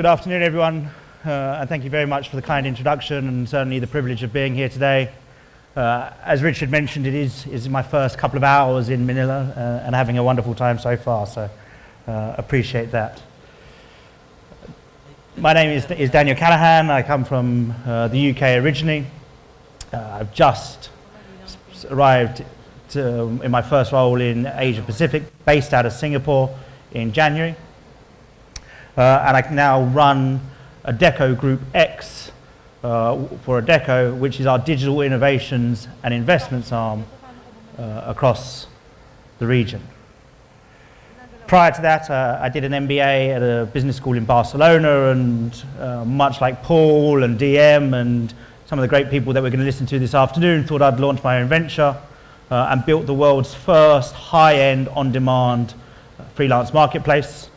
Good afternoon, everyone, and thank you very much for the kind introduction and certainly the privilege of being here today. As Richard mentioned, it is my first couple of hours in Manila and having a wonderful time so far, so appreciate that. My name is Daniel Callahan. I come from the UK originally. I've just arrived in my first role in Asia Pacific, based out of Singapore in January. And I now run Adecco Group X for Adecco, which is our digital innovations and investments arm across the region. Prior to that, I did an MBA at a business school in Barcelona, and much like Paul and DM and some of the great people that we're going to listen to this afternoon, thought I'd launch my own venture and built the world's first high-end, on-demand freelance marketplace.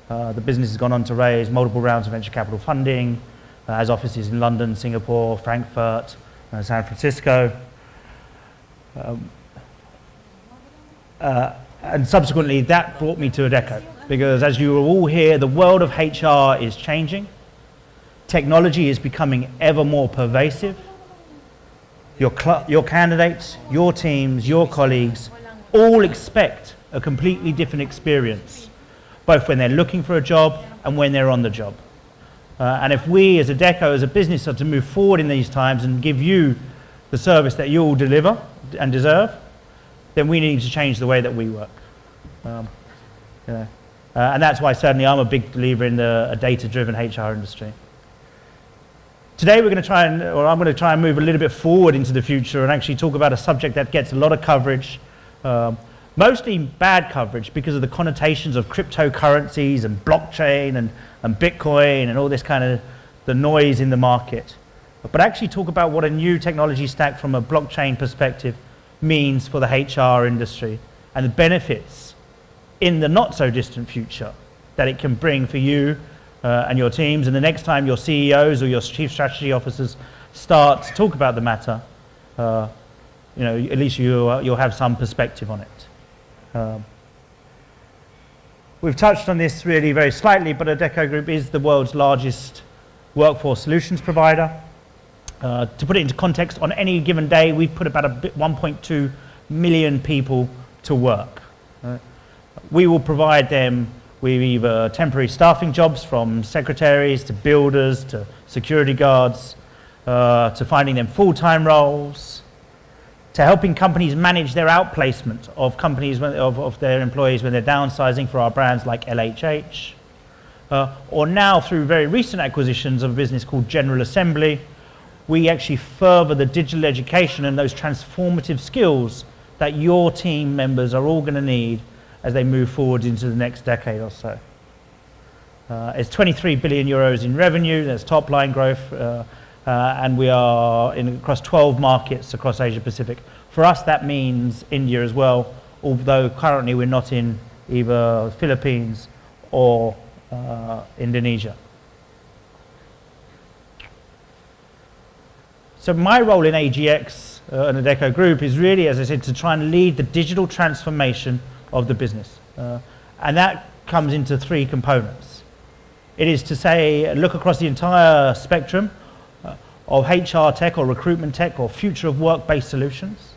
The business has gone on to raise multiple rounds of venture capital funding, has offices in London, Singapore, Frankfurt, San Francisco. And subsequently, that brought me to Adecco, because as you all hear, the world of HR is changing. Technology is becoming ever more pervasive. Your candidates, your teams, your colleagues all expect a completely different experience, both when they're looking for a job and when they're on the job. And if we as Adecco, as a business, are to move forward in these times and give you the service that you all deliver and deserve, then we need to change the way that we work. And that's why certainly I'm a big believer in a data-driven HR industry. Today I'm going to try and move a little bit forward into the future and actually talk about a subject that gets a lot of coverage, mostly bad coverage because of the connotations of cryptocurrencies and blockchain and Bitcoin and all this kind of the noise in the market. But actually talk about what a new technology stack from a blockchain perspective means for the HR industry and the benefits in the not so distant future that it can bring for you and your teams. And the next time your CEOs or your chief strategy officers start to talk about the matter, at least you'll have some perspective on it. We've touched on this really very slightly, but Adecco Group is the world's largest workforce solutions provider. To put it into context, on any given day, we put about 1.2 million people to work. We will provide them with either temporary staffing jobs, from secretaries to builders to security guards, to finding them full-time roles, to helping companies manage their outplacement of their employees when they're downsizing for our brands like LHH, or now through very recent acquisitions of a business called General Assembly, we actually further the digital education and those transformative skills that your team members are all going to need as they move forward into the next decade or so. It's 23 billion euros in revenue, that's top line growth, and we are across 12 markets across Asia Pacific. For us, that means India as well, although currently we're not in either Philippines or Indonesia. So my role in AGX and Adecco Group is really, as I said, to try and lead the digital transformation of the business. And that comes into three components. It is to say, look across the entire spectrum of HR tech or recruitment tech or future of work-based solutions,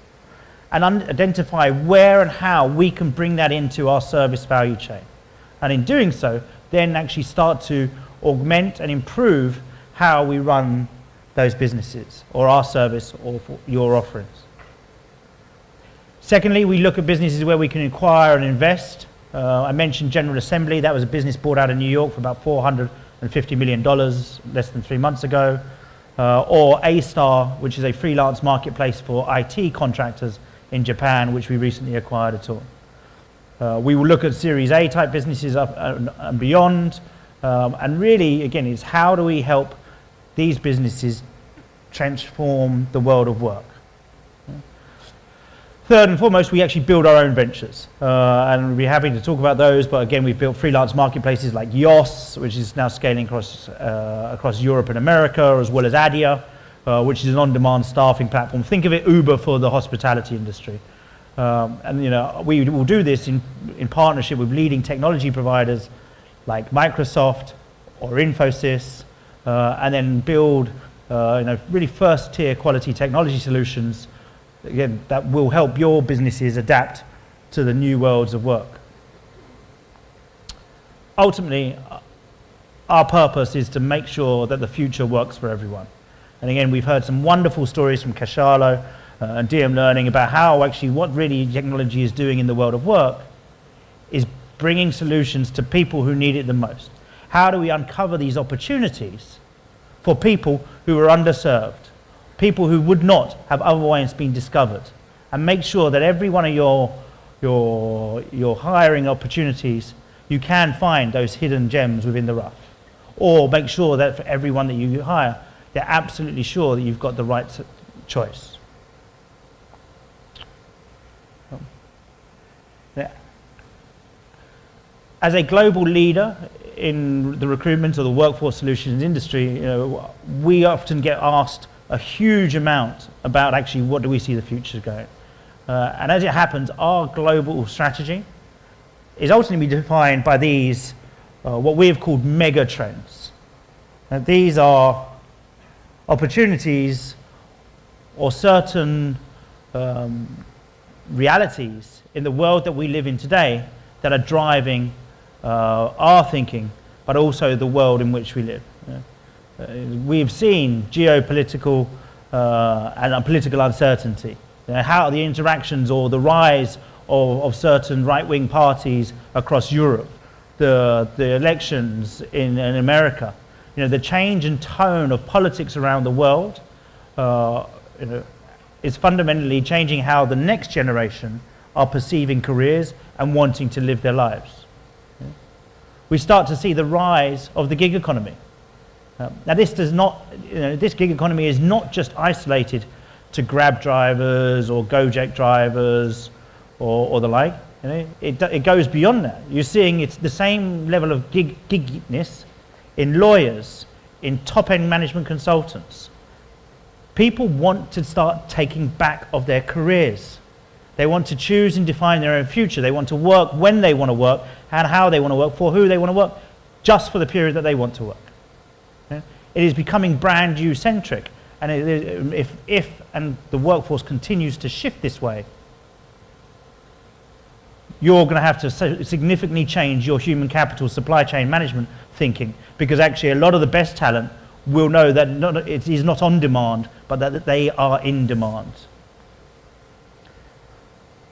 and identify where and how we can bring that into our service value chain. And in doing so, then actually start to augment and improve how we run those businesses or our service or your offerings. Secondly, we look at businesses where we can acquire and invest. I mentioned General Assembly. That was a business bought out of New York for about $450 million less than 3 months ago. Or A-Star, which is a freelance marketplace for IT contractors in Japan, which we recently acquired at all. We will look at Series A type businesses up and beyond. And really, again, it's how do we help these businesses transform the world of work. Third and foremost, we actually build our own ventures, and we'll be happy to talk about those, but again, we've built freelance marketplaces like Yoss, which is now scaling across Europe and America, as well as Adia, which is an on-demand staffing platform. Think of it Uber for the hospitality industry. And we will do this in partnership with leading technology providers like Microsoft or Infosys, and then build really first-tier quality technology solutions, again, that will help your businesses adapt to the new worlds of work. Ultimately, our purpose is to make sure that the future works for everyone. And again, we've heard some wonderful stories from Kashalo and DM Learning about how actually what really technology is doing in the world of work is bringing solutions to people who need it the most. How do we uncover these opportunities for people who are underserved, people who would not have otherwise been discovered, and make sure that every one of your hiring opportunities, you can find those hidden gems within the rough, or make sure that for everyone that you hire, they're absolutely sure that you've got the right choice. As a global leader in the recruitment or the workforce solutions industry, we often get asked a huge amount about actually what do we see the future going. And as it happens, our global strategy is ultimately defined by these, what we have called mega trends. And these are opportunities or certain realities in the world that we live in today that are driving our thinking, but also the world in which we live. We've seen geopolitical and political uncertainty, how the interactions or the rise of certain right-wing parties across Europe, the elections in America, the change in tone of politics around the world is fundamentally changing how the next generation are perceiving careers and wanting to live their lives. We start to see the rise of the gig economy. Now this does not, this gig economy is not just isolated to Grab drivers or Gojek drivers or the like. It goes beyond that. You're seeing it's the same level of gigginess in lawyers, in top-end management consultants. People want to start taking back of their careers. They want to choose and define their own future. They want to work when they want to work and how they want to work, for who they want to work, just for the period that they want to work. It is becoming brand new centric, and if the workforce continues to shift this way, you're going to have to significantly change your human capital supply chain management thinking, because actually a lot of the best talent will know that it is not on demand, but that they are in demand.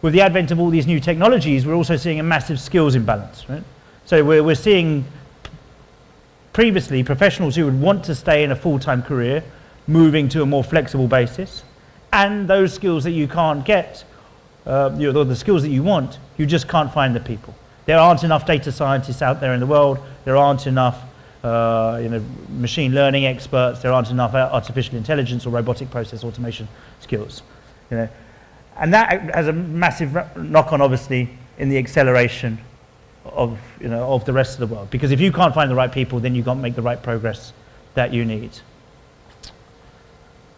With the advent of all these new technologies, we're also seeing a massive skills imbalance, right? So we're seeing previously professionals who would want to stay in a full-time career moving to a more flexible basis, and those skills that you can't get, the skills that you want, you just can't find the people. There aren't enough data scientists out there in the world. There aren't enough machine learning experts. There aren't enough artificial intelligence or robotic process automation skills. And that has a massive knock-on, obviously, in the acceleration of the rest of the world. Because if you can't find the right people, then you can't make the right progress that you need.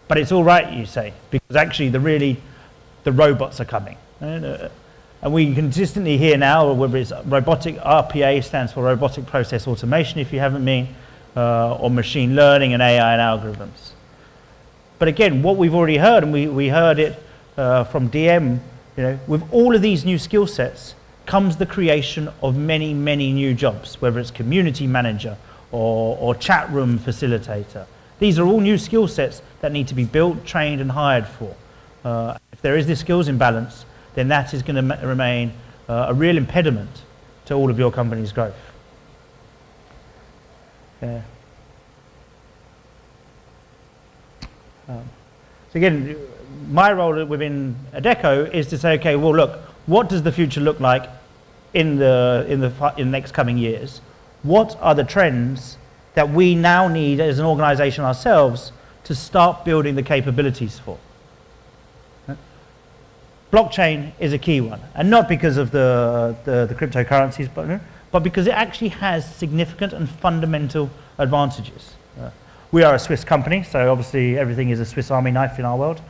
But it's all right, you say, because actually the robots are coming. And we consistently hear now, whether it's robotic, RPA stands for robotic process automation, if you haven't been, or machine learning and AI and algorithms. But again, what we've already heard, and we heard it from DM, with all of these new skill sets comes the creation of many, many new jobs, whether it's community manager or chat room facilitator. These are all new skill sets that need to be built, trained, and hired for. If there is this skills imbalance, then that is going to remain a real impediment to all of your company's growth. So again, my role within Adecco is to say, okay, well, look, what does the future look like in the next coming years? What are the trends that we now need as an organization ourselves to start building the capabilities for? Blockchain is a key one, and not because of the cryptocurrencies, but because it actually has significant and fundamental advantages. We are a Swiss company, so obviously everything is a Swiss Army knife in our world.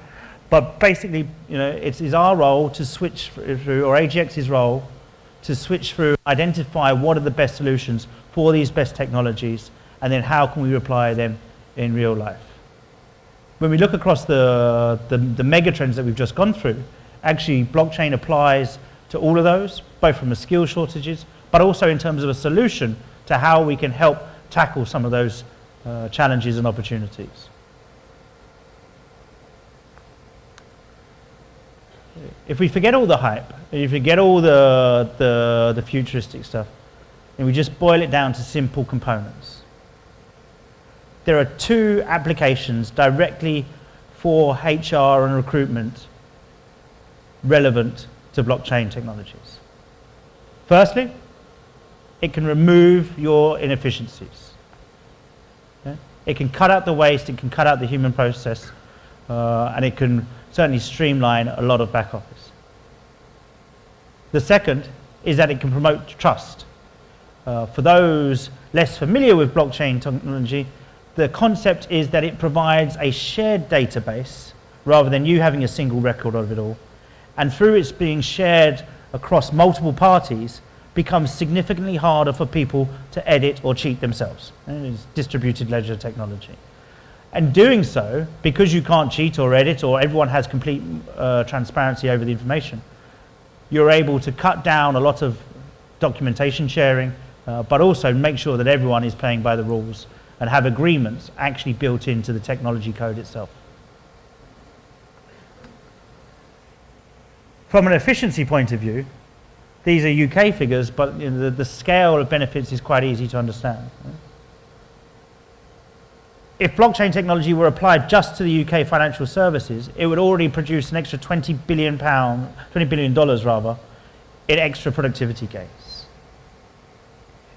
But basically, it is our role to switch through, or AGX's role, to switch through, identify what are the best solutions for these best technologies, and then how can we apply them in real life. When we look across the mega trends that we've just gone through, actually blockchain applies to all of those, both from the skill shortages, but also in terms of a solution to how we can help tackle some of those challenges and opportunities. If we forget all the hype, if we forget all the futuristic stuff, and we just boil it down to simple components, there are two applications directly for HR and recruitment relevant to blockchain technologies. Firstly, it can remove your inefficiencies. Okay? It can cut out the waste, it can cut out the human process, and it can certainly streamline a lot of back office. The second is that it can promote trust. For those less familiar with blockchain technology, the concept is that it provides a shared database rather than you having a single record of it all. And through its being shared across multiple parties, becomes significantly harder for people to edit or cheat themselves. And it's distributed ledger technology. And doing so, because you can't cheat or edit, or everyone has complete transparency over the information, you're able to cut down a lot of documentation sharing, but also make sure that everyone is playing by the rules and have agreements actually built into the technology code itself. From an efficiency point of view, these are UK figures, but the scale of benefits is quite easy to understand. If blockchain technology were applied just to the UK financial services, it would already produce an extra $20 billion in extra productivity gains.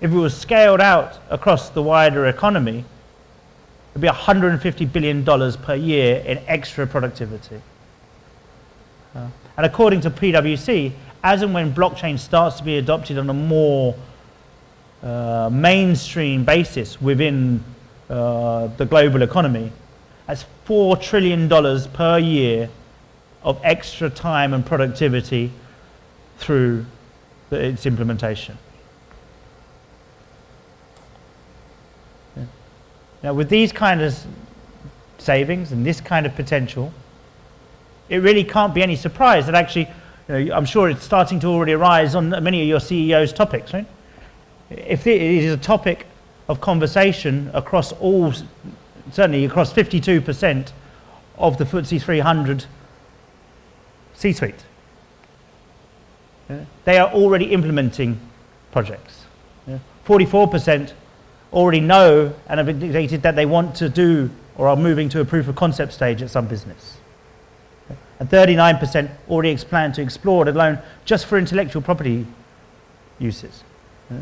If it was scaled out across the wider economy, it would be $150 billion per year in extra productivity. And according to PwC, as and when blockchain starts to be adopted on a more mainstream basis within the global economy, that's $4 trillion per year of extra time and productivity through its implementation. Yeah. Now, with these kind of savings and this kind of potential, it really can't be any surprise that actually, I'm sure it's starting to already arise on many of your CEOs' topics, right? If it is a topic of conversation across all, certainly across 52% of the FTSE 300 C-suite. Yeah. They are already implementing projects. Yeah. 44% already know and have indicated that they want to do or are moving to a proof of concept stage at some business. Yeah. And 39% already plan to explore it alone just for intellectual property uses. Yeah.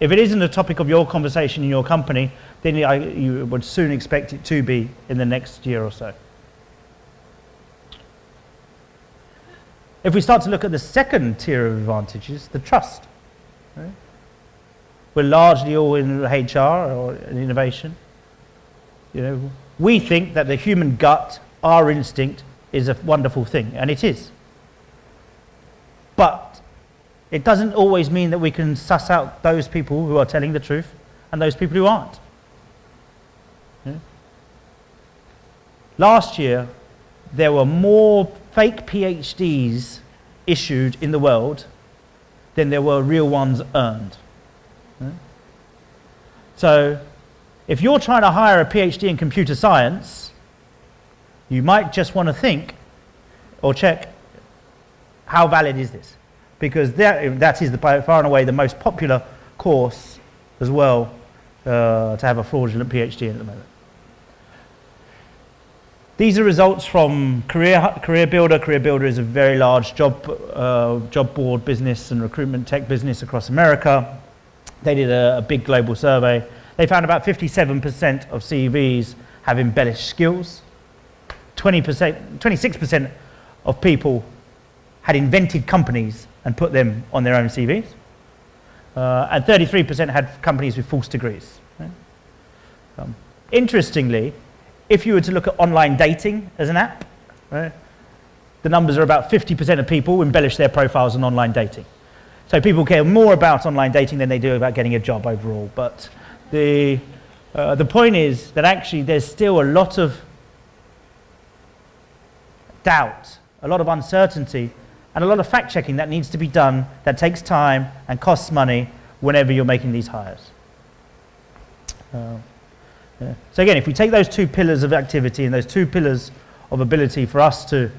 If it isn't a topic of your conversation in your company, then you would soon expect it to be in the next year or so. If we start to look at the second tier of advantages, the trust. Right? We're largely all in HR or in innovation. We think that the human gut, our instinct, is a wonderful thing, and it is. But it doesn't always mean that we can suss out those people who are telling the truth and those people who aren't. Yeah. Last year, there were more fake PhDs issued in the world than there were real ones earned. Yeah. So, if you're trying to hire a PhD in computer science, you might just want to think or check, how valid is this? Because that is by far and away the most popular course as well to have a fraudulent PhD in at the moment. These are results from Career Builder. Career Builder is a very large job board business and recruitment tech business across America. They did a big global survey. They found about 57% of CVs have embellished skills. 26% of people had invented companies and put them on their own CVs. And 33% had companies with false degrees. Right? Interestingly, if you were to look at online dating as an app, right, the numbers are about 50% of people embellish their profiles on online dating. So people care more about online dating than they do about getting a job overall, but The point is that actually there's still a lot of doubt, a lot of uncertainty, and a lot of fact-checking that needs to be done, that takes time and costs money whenever you're making these hires. Yeah. So again, if we take those two pillars of activity and those two pillars of ability for us to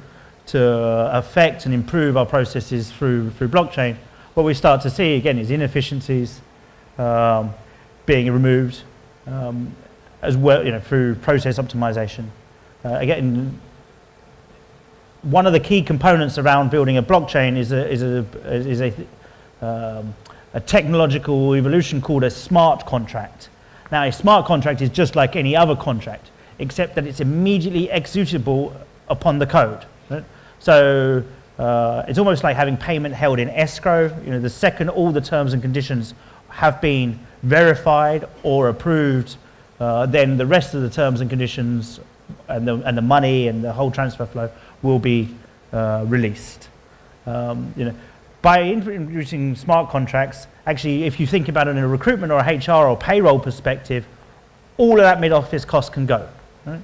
affect and improve our processes through blockchain, what we start to see again is inefficiencies being removed, as well, through process optimization. Again, one of the key components around building a blockchain is a technological evolution called a smart contract. Now, a smart contract is just like any other contract, except that it's immediately executable upon the code. Right? So it's almost like having payment held in escrow. The second all the terms and conditions have been verified or approved, then the rest of the terms and conditions and the money and the whole transfer flow will be released. By introducing smart contracts, actually, if you think about it in a recruitment or a HR or payroll perspective, all of that mid-office cost can go. Right?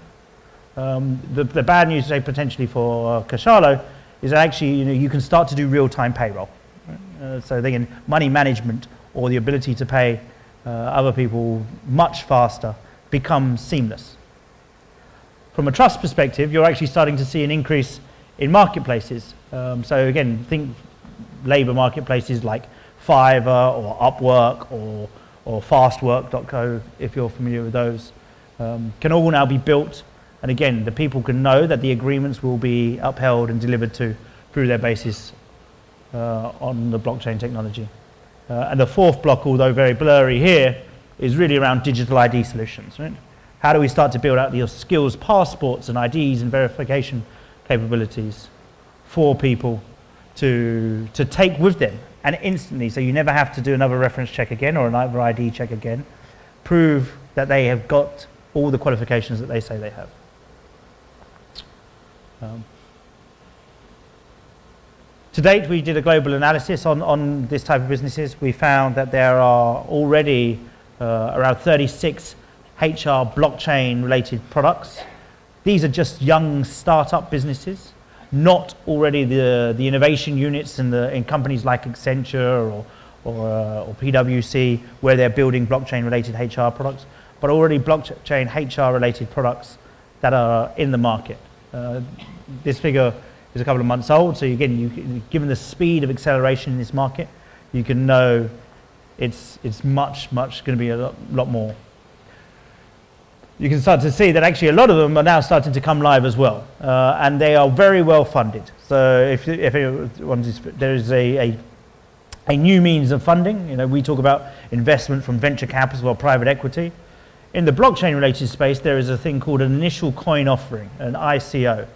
The bad news, say, potentially for Cachalo, is that actually you can start to do real-time payroll. Right? So again, money management or the ability to pay other people much faster becomes seamless. From a trust perspective, you're actually starting to see an increase in marketplaces. So again, think labour marketplaces like Fiverr or Upwork or fastwork.co, if you're familiar with those, can all now be built. And again, the people can know that the agreements will be upheld and delivered to through their basis on the blockchain technology. And the fourth block, although very blurry here, is really around digital ID solutions. Right? How do we start to build out the skills passports and IDs and verification capabilities for people to take with them and instantly, so you never have to do another reference check again or another ID check again, prove that they have got all the qualifications that they say they have. To date, we did a global analysis on this type of businesses. We found that there are already around 36 HR blockchain related products. These are just young startup businesses, not already the innovation units in companies like Accenture or PwC, where they're building blockchain related HR products, but already blockchain HR related products that are in the market. This figure is a couple of months old, so again, given the speed of acceleration in this market, you can know it's much going to be a lot more. You can start to see that actually a lot of them are now starting to come live as well, and they are very well funded. So if there is a new means of funding, we talk about investment from venture capital or private equity. In the blockchain related space, there is a thing called an initial coin offering, an ICO.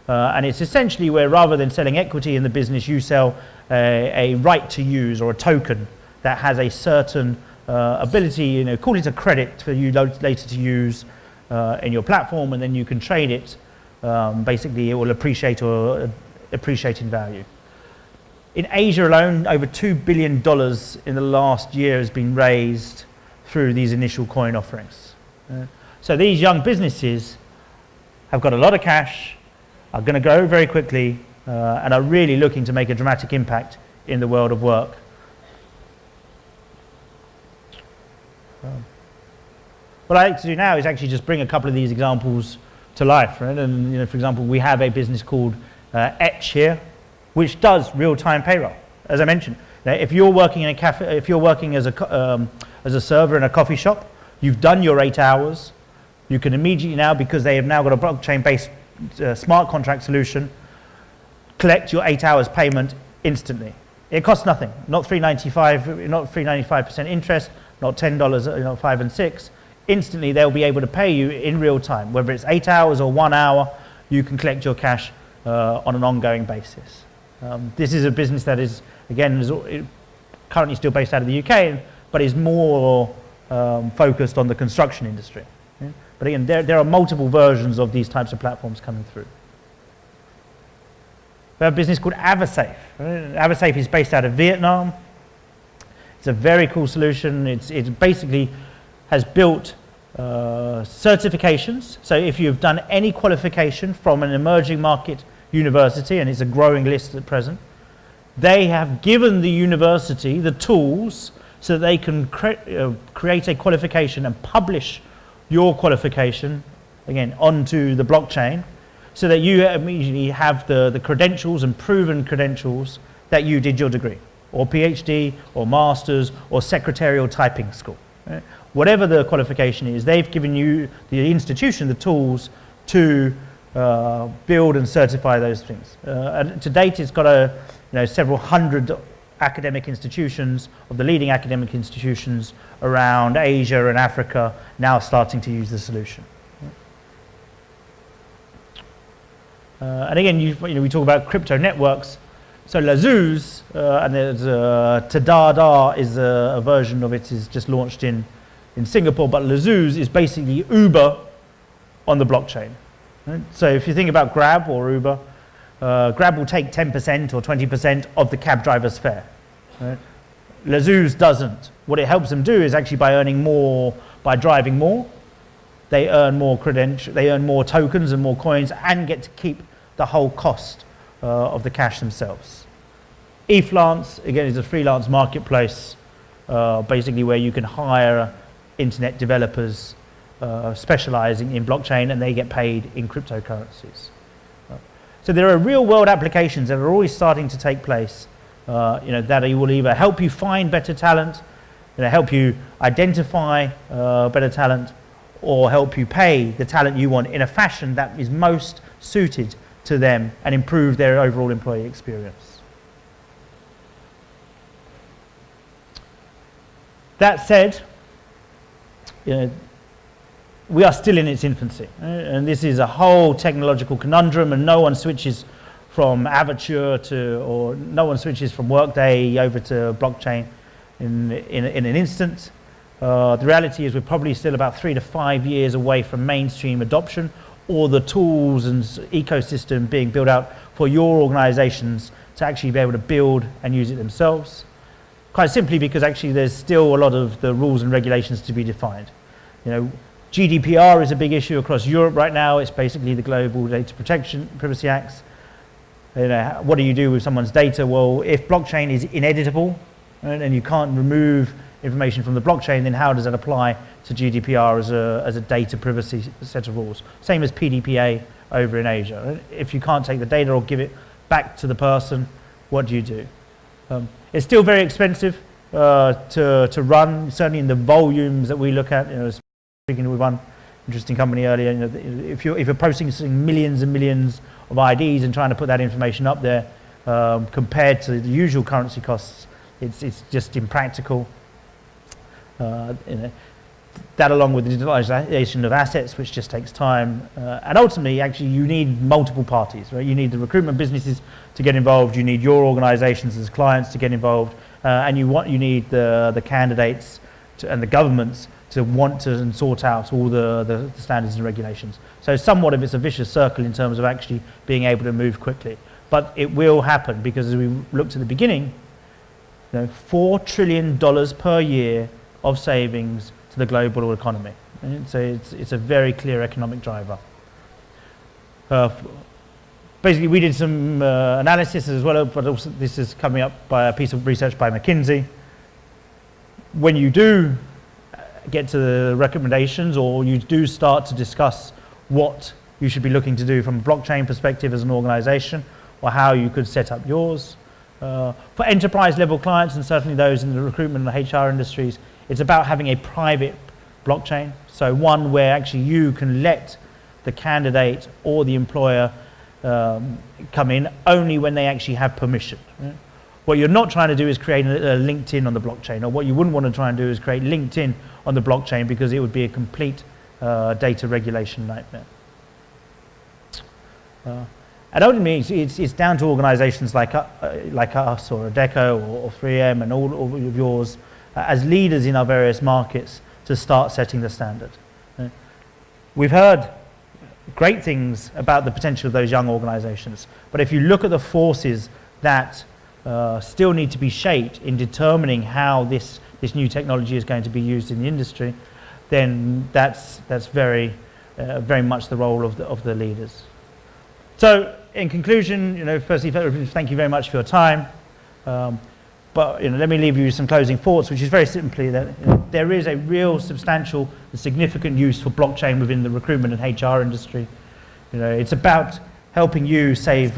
And it's essentially where rather than selling equity in the business, you sell a right to use or a token that has a certain ability, call it a credit for you later to use in your platform, and then you can trade it. Basically, it will appreciate in value. In Asia alone, over $2 billion in the last year has been raised through these initial coin offerings. So these young businesses have got a lot of cash, are going to grow very quickly, and are really looking to make a dramatic impact in the world of work. What I like to do now is actually just bring a couple of these examples to life. Right? And for example, we have a business called Etch here, which does real-time payroll. As I mentioned, if you're working in a cafe, if you're working as a server in a coffee shop, you've done your 8 hours. You can immediately now, because they have now got a blockchain-based smart contract solution, collect your 8 hours payment instantly. It costs nothing, not $3.95% interest, not $10, 5 and 6. Instantly, they'll be able to pay you in real time, whether it's 8 hours or 1 hour. You can collect your cash on an ongoing basis. This is a business that is, again, currently still based out of the UK, but is more focused on the construction industry. Yeah? But again, there are multiple versions of these types of platforms coming through. We have a business called Avasafe. Right? Avasafe is based out of Vietnam. It's a very cool solution. It's basically has built certifications. So if you've done any qualification from an emerging market university, and it's a growing list at present, they have given the university the tools so that they can create a qualification and publish your qualification, again, onto the blockchain, so that you immediately have the credentials and proven credentials that you did your degree, or PhD, or master's, or secretarial typing school. Right? Whatever the qualification is, they've given you, the institution, the tools to build and certify those things. And to date, it's got several hundred academic institutions, of the leading academic institutions around Asia and Africa, now starting to use the solution. And again, we talk about crypto networks. So Lazuz, and there's Tadada is a version of it, is just launched in Singapore, but Lazuz is basically Uber on the blockchain. Right? So if you think about Grab or Uber, Grab will take 10% or 20% of the cab driver's fare. Right? Lazuz doesn't. What it helps them do is actually by earning more, by driving more, they earn more they earn more tokens and more coins, and get to keep the whole cost of the cash themselves. eFlance, again, is a freelance marketplace, basically where you can hire internet developers specializing in blockchain, and they get paid in cryptocurrencies. So there are real world applications that are always starting to take place, that will either help you find better talent, help you identify better talent, or help you pay the talent you want in a fashion that is most suited to them and improve their overall employee experience. That said, we are still in its infancy, and this is a whole technological conundrum, and no one switches from Avature or no one switches from Workday over to blockchain in an instant. The reality is we're probably still about 3 to 5 years away from mainstream adoption, or the tools and ecosystem being built out for your organizations to actually be able to build and use it themselves. Quite simply because actually there's still a lot of the rules and regulations to be defined. GDPR is a big issue across Europe right now. It's basically the Global Data Protection Privacy Acts. What do you do with someone's data? Well, if blockchain is ineditable, right, and you can't remove information from the blockchain, then how does that apply to GDPR as a data privacy set of rules? Same as PDPA over in Asia. Right? If you can't take the data or give it back to the person, what do you do? It's still very expensive to run, certainly in the volumes that we look at. Speaking with one interesting company earlier, if you're processing millions and millions of IDs and trying to put that information up there, compared to the usual currency costs, it's just impractical. That along with the digitalization of assets, which just takes time, and ultimately, actually, you need multiple parties, right? You need the recruitment businesses to get involved. You need your organizations as clients to get involved, and you need the candidates and the governments to want to and sort out all the standards and regulations. So somewhat of it's a vicious circle in terms of actually being able to move quickly. But it will happen because, as we looked at the beginning, $4 trillion per year of savings to the global economy. Right? So it's a very clear economic driver. Basically, we did some analysis as well, but also this is coming up by a piece of research by McKinsey. When you do get to the recommendations, or you do start to discuss what you should be looking to do from a blockchain perspective as an organization, or how you could set up yours. For enterprise level clients, and certainly those in the recruitment and the HR industries, it's about having a private blockchain. So one where actually you can let the candidate or the employer come in only when they actually have permission. Right? What you're not trying to do is create a LinkedIn on the blockchain, or what you wouldn't want to try and do is create LinkedIn on the blockchain, because it would be a complete data regulation nightmare. And ultimately, it's down to organizations like us, or Adecco, or 3M, and all of yours, as leaders in our various markets, to start setting the standard. We've heard great things about the potential of those young organizations, but if you look at the forces that still need to be shaped in determining how this new technology is going to be used in the industry, then that's very much the role of the leaders. So, in conclusion, firstly, thank you very much for your time. But let me leave you some closing thoughts, which is very simply that there is a real substantial and significant use for blockchain within the recruitment and HR industry. It's about helping you save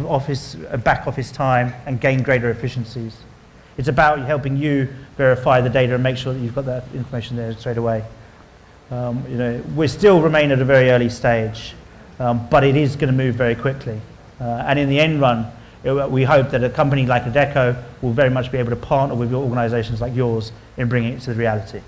back office time and gain greater efficiencies. It's about helping you verify the data and make sure that you've got that information there straight away. We still remain at a very early stage, but it is going to move very quickly. And in the end run, we hope that a company like Adecco will very much be able to partner with organisations like yours in bringing it to the reality.